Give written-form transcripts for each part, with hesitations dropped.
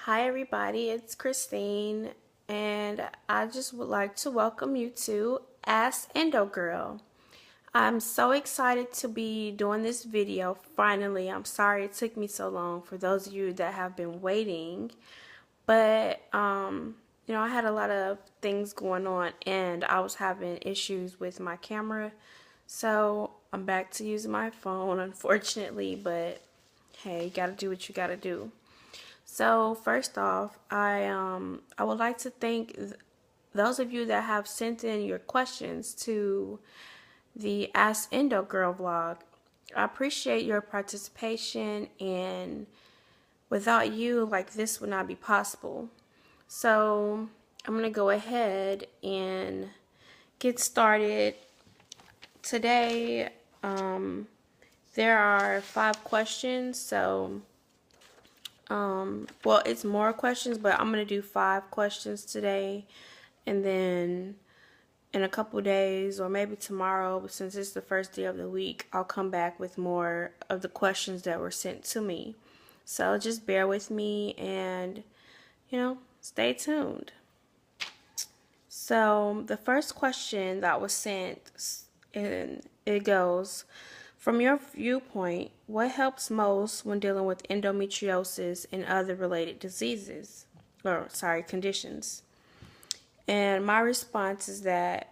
Hi everybody, it's Christine, and I just would like to welcome you to Ask EndoGirl. I'm so excited to be doing this video finally. I'm sorry it took me so long for those of you that have been waiting, but I had a lot of things going on and I was having issues with my camera, so I'm back to using my phone unfortunately, but hey, you gotta do what you gotta do. So first off, I would like to thank those of you that have sent in your questions to the Ask Endo Girl vlog. I appreciate your participation, and without you, like, this would not be possible. So I'm gonna go ahead and get started. Today, there are 5 questions, so well, it's more questions, but I'm gonna do 5 questions today, and then in a couple days or maybe tomorrow, but since it's the first day of the week, I'll come back with more of the questions that were sent to me. So just bear with me and stay tuned. So the first question that was sent, and it goes, from your viewpoint, what helps most when dealing with endometriosis and other related diseases, or sorry, conditions? And my response is that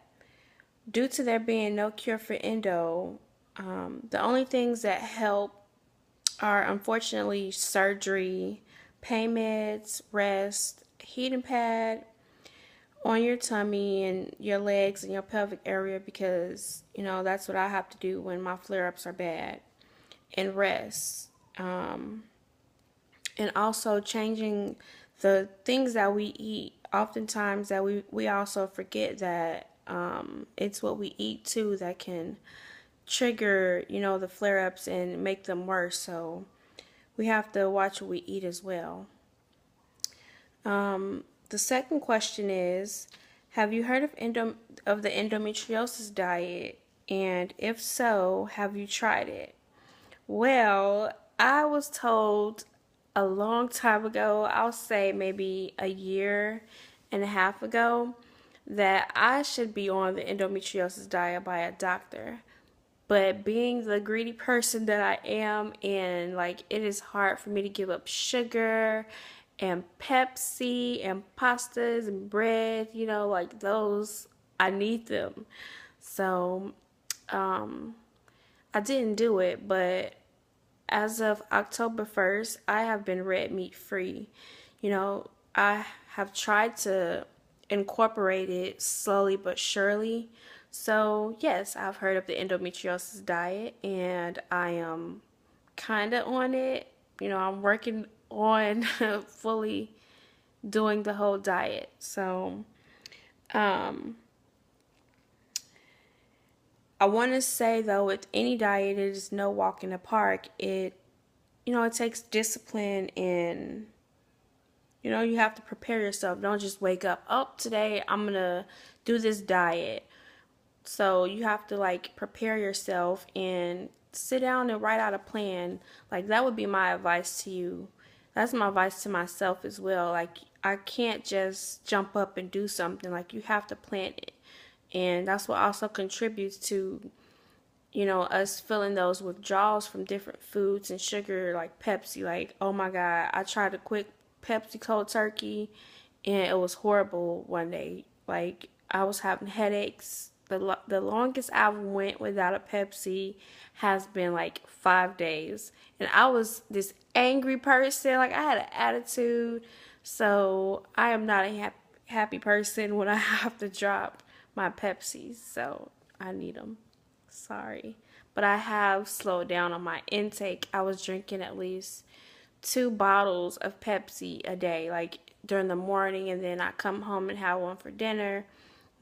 due to there being no cure for endo, the only things that help are unfortunately surgery, pain meds, rest, heating pad on your tummy and your legs and your pelvic area, because that's what I have to do when my flare-ups are bad, and rest, and also changing the things that we eat. Oftentimes that we also forget that it's what we eat too that can trigger the flare-ups and make them worse, so we have to watch what we eat as well. The second question is, have you heard of the endometriosis diet? And if so, have you tried it? Well, I was told a long time ago, I'll say maybe a year and a half ago, that I should be on the endometriosis diet by a doctor. But being the greedy person that I am, and like it is hard for me to give up sugar and Pepsi and pastas and bread, like those, I need them. So I didn't do it, but as of October 1st, I have been red meat free. I have tried to incorporate it slowly but surely. So, yes, I've heard of the endometriosis diet, and I am kind of on it. I'm working on fully doing the whole diet. So, I want to say, though, with any diet, it is no walk in the park. It takes discipline, and you have to prepare yourself. Don't just wake up, oh, today I'm going to do this diet. So you have to like prepare yourself and sit down and write out a plan. Like, that would be my advice to you. That's my advice to myself as well. Like, I can't just jump up and do something. Like, you have to plan it. And that's what also contributes to us feeling those withdrawals from different foods and sugar, like Pepsi. Like, oh my God, I tried to quit Pepsi cold turkey and it was horrible one day. Like, I was having headaches. The longest I went without a Pepsi has been like 5 days. And I was this angry person. Like, I had an attitude. So I am not a happy person when I have to drop my Pepsis. So I need them. Sorry. But I have slowed down on my intake. I was drinking at least 2 bottles of Pepsi a day, like during the morning, and then I come home and have one for dinner.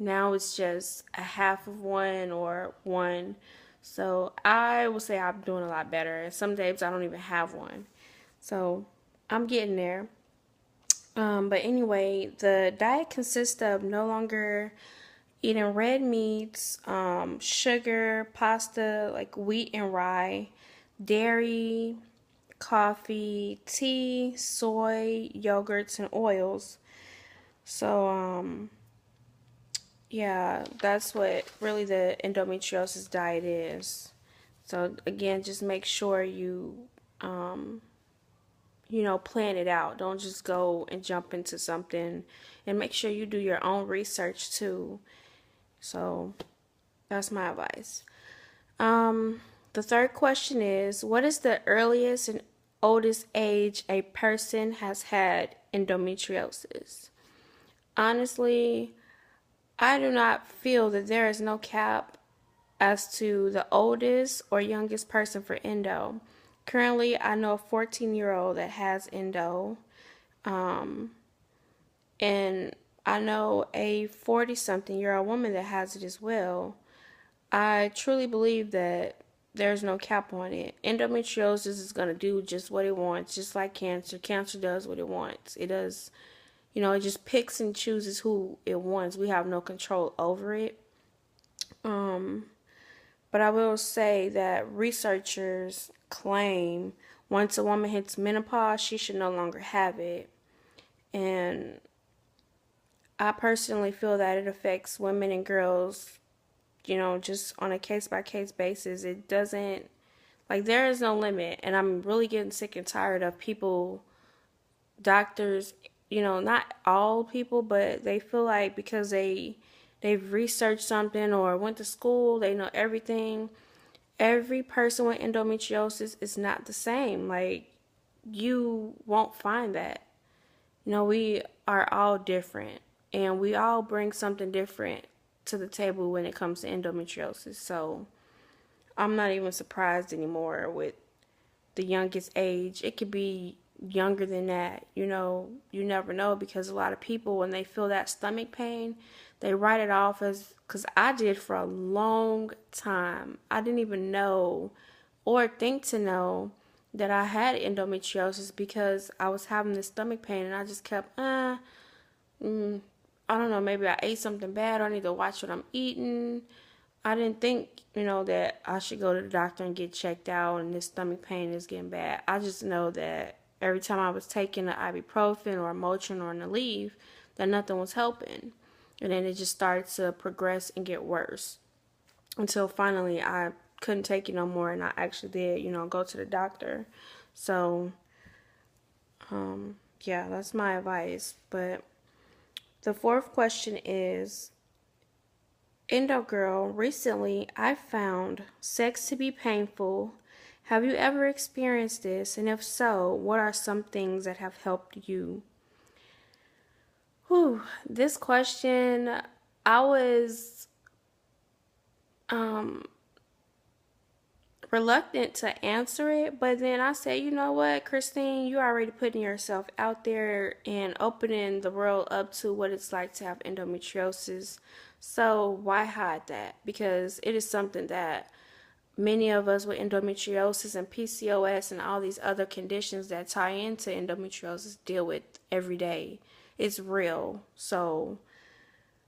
Now it's just a half of one or one. So I will say I'm doing a lot better. And some days I don't even have one. So I'm getting there. But anyway, the diet consists of no longer eating red meats, sugar, pasta, like wheat and rye, dairy, coffee, tea, soy, yogurts, and oils. So, yeah, that's what really the endometriosis diet is. So again, just make sure um, plan it out. Don't just go and jump into something, and make sure you do your own research too. So that's my advice. The third question is, what is the earliest and oldest age a person has had endometriosis? Honestly, I do not feel that there is no cap as to the oldest or youngest person for endo. Currently, I know a 14-year-old that has endo, um, and I know a 40-something-year-old woman that has it as well. I truly believe that there's no cap on it. Endometriosis is going to do just what it wants, just like cancer. Cancer does what it wants. It does, it just picks and chooses who it wants. We have no control over it. But I will say that researchers claim once a woman hits menopause, she should no longer have it. And I personally feel that it affects women and girls, just on a case by case basis. It doesn't, like, there is no limit. And I'm really getting sick and tired of people, doctors, not all people, but they feel like because they've researched something or went to school, they know everything. Every person with endometriosis is not the same. Like, you won't find that. We are all different, and we all bring something different to the table when it comes to endometriosis. So I'm not even surprised anymore with the youngest age. It could be younger than that. You never know, because a lot of people, when they feel that stomach pain, they write it off as, because I did for a long time. I didn't even know or think to know that I had endometriosis because I was having this stomach pain, and I just kept, I don't know, maybe I ate something bad, or I need to watch what I'm eating. I didn't think, that I should go to the doctor and get checked out and this stomach pain is getting bad. I just know that every time I was taking an ibuprofen or a Motrin or an Aleve, that nothing was helping. And then it just started to progress and get worse until finally I couldn't take it no more, and I actually did, go to the doctor. So, yeah, that's my advice. But the fourth question is, Endo Girl, recently I found sex to be painful. Have you ever experienced this? And if so, what are some things that have helped you? Whew, this question, I was reluctant to answer it, but then I said, you know what, Christine, you already putting yourself out there and opening the world up to what it's like to have endometriosis. So why hide that? Because it is something that many of us with endometriosis and PCOS and all these other conditions that tie into endometriosis deal with every day. It's real. So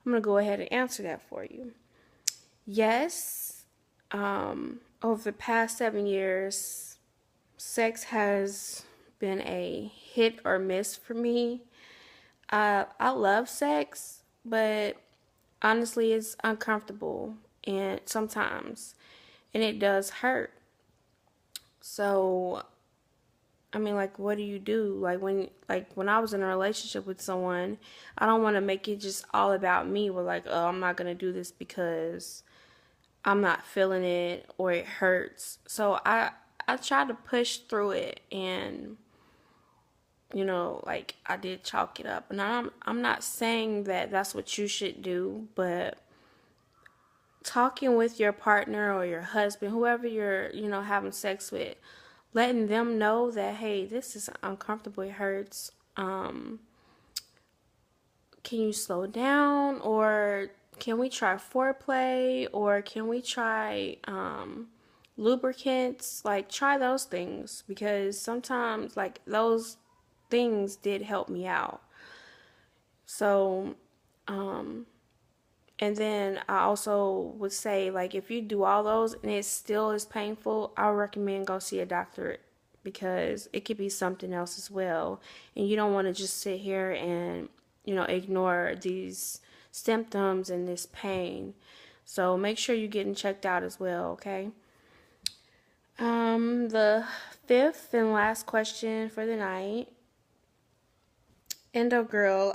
I'm going to go ahead and answer that for you. Yes, over the past 7 years, sex has been a hit or miss for me. I love sex, but honestly, it's uncomfortable and sometimes, and it does hurt. So, I mean, like, what do you do? When I was in a relationship with someone, I don't want to make it just all about me. We're like, oh, I'm not gonna do this because I'm not feeling it or it hurts. So I try to push through it, and like, I did chalk it up. And I'm not saying that that's what you should do, but talking with your partner or your husband, whoever you're, having sex with, letting them know that, hey, this is uncomfortable, it hurts. Can you slow down, or can we try foreplay, or can we try lubricants? Like, try those things, because sometimes, like, those things did help me out. So, and then I also would say, like, if you do all those and it still is painful, I would recommend go see a doctor because it could be something else as well. And you don't want to just sit here and, ignore these symptoms and this pain. So make sure you're getting checked out as well, okay? The fifth and last question for the night. Endo girl,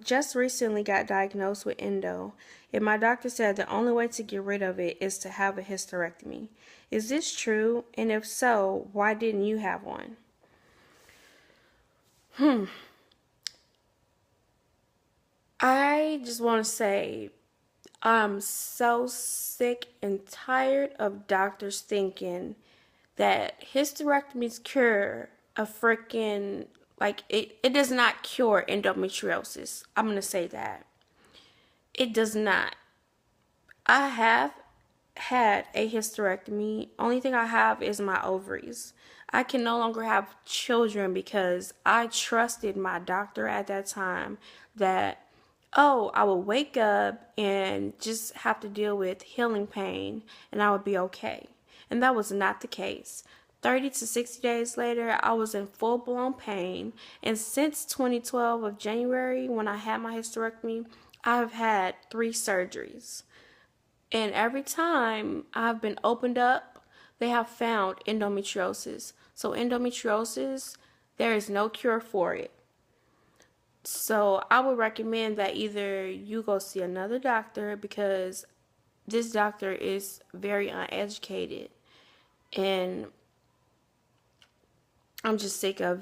just recently got diagnosed with endo, and my doctor said the only way to get rid of it is to have a hysterectomy. Is this true? And if so, why didn't you have one? I just want to say I'm so sick and tired of doctors thinking that hysterectomies cure a freaking, like, it does not cure endometriosis. I'm going to say that. It does not. I have had a hysterectomy. Only thing I have is my ovaries. I can no longer have children because I trusted my doctor at that time that, oh, I would wake up and just have to deal with healing pain and I would be okay. And that was not the case. 30 to 60 days later, I was in full-blown pain. And since 2012 of January, when I had my hysterectomy, I've had 3 surgeries. And every time I've been opened up, they have found endometriosis. So endometriosis, there is no cure for it. So I would recommend that either you go see another doctor, because this doctor is very uneducated. And I'm just sick of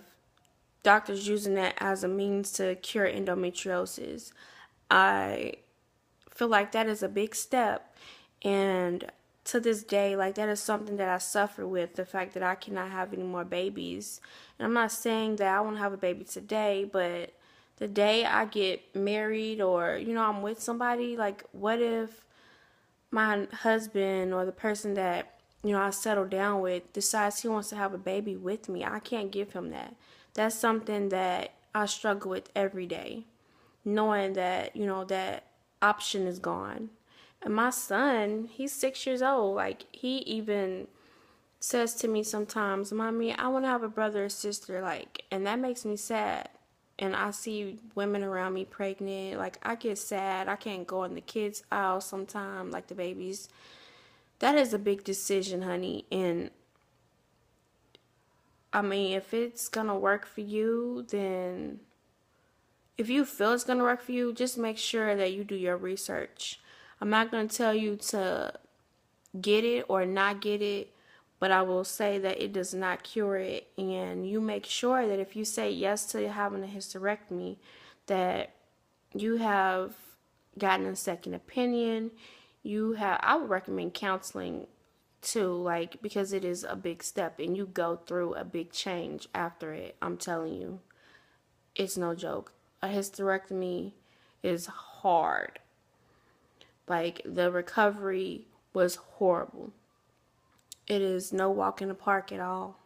doctors using that as a means to cure endometriosis. I feel like that is a big step, and to this day, like, that is something that I suffer with, the fact that I cannot have any more babies. And I'm not saying that I want to have a baby today, but the day I get married or, I'm with somebody, like, what if my husband or the person that, I settle down with decides he wants to have a baby with me? I can't give him that. That's something that I struggle with every day, knowing that, that option is gone. And my son, he's 6 years old. Like, he even says to me sometimes, Mommy, I want to have a brother or sister. Like, and that makes me sad. And I see women around me pregnant. Like, I get sad. I can't go in the kids' aisle sometimes, like the babies. That is a big decision, honey. And I mean, if it's going to work for you, then if you feel it's going to work for you, just make sure that you do your research. I'm not going to tell you to get it or not get it, but I will say that it does not cure it. And you make sure that if you say yes to having a hysterectomy, that you have gotten a second opinion. I would recommend counseling too, like, because it is a big step and you go through a big change after it. I'm telling you, it's no joke. A hysterectomy is hard. Like, the recovery was horrible. It is no walk in the park at all.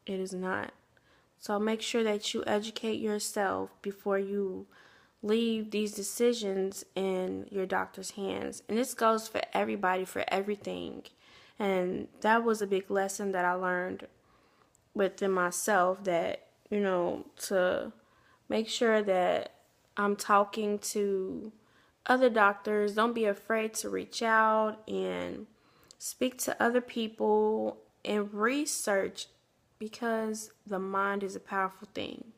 It is not. So make sure that you educate yourself before you leave these decisions in your doctor's hands. And this goes for everybody, for everything. And that was a big lesson that I learned within myself, that, to make sure that I'm talking to other doctors. Don't be afraid to reach out and speak to other people and research, because the mind is a powerful thing.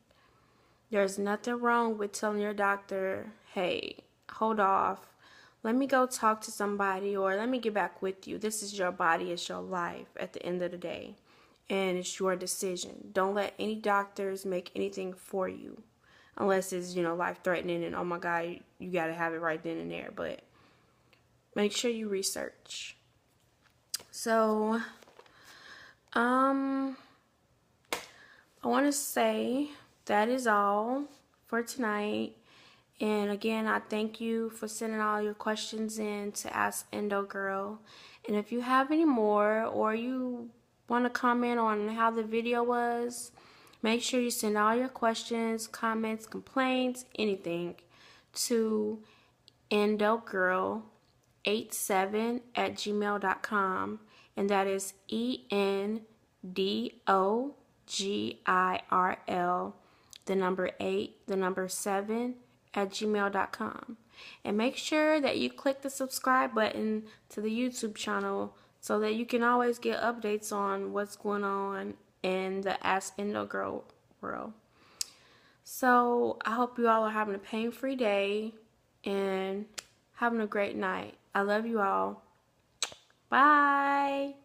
There's nothing wrong with telling your doctor, hey, hold off. Let me go talk to somebody, or let me get back with you. This is your body. It's your life at the end of the day. And it's your decision. Don't let any doctors make anything for you. Unless it's, life-threatening and, oh my God, you got to have it right then and there. But make sure you research. So, I want to say that is all for tonight. And again, I thank you for sending all your questions in to Ask Endo Girl. And if you have any more, or you want to comment on how the video was, make sure you send all your questions, comments, complaints, anything to EndoGirl87@gmail.com. And that is EndoGirl87 DOGIRL, the number 8, the number 7 at gmail.com. And make sure that you click the subscribe button to the YouTube channel so that you can always get updates on what's going on in the Ask Endo Girl world. So I hope you all are having a pain-free day and having a great night. I love you all. Bye.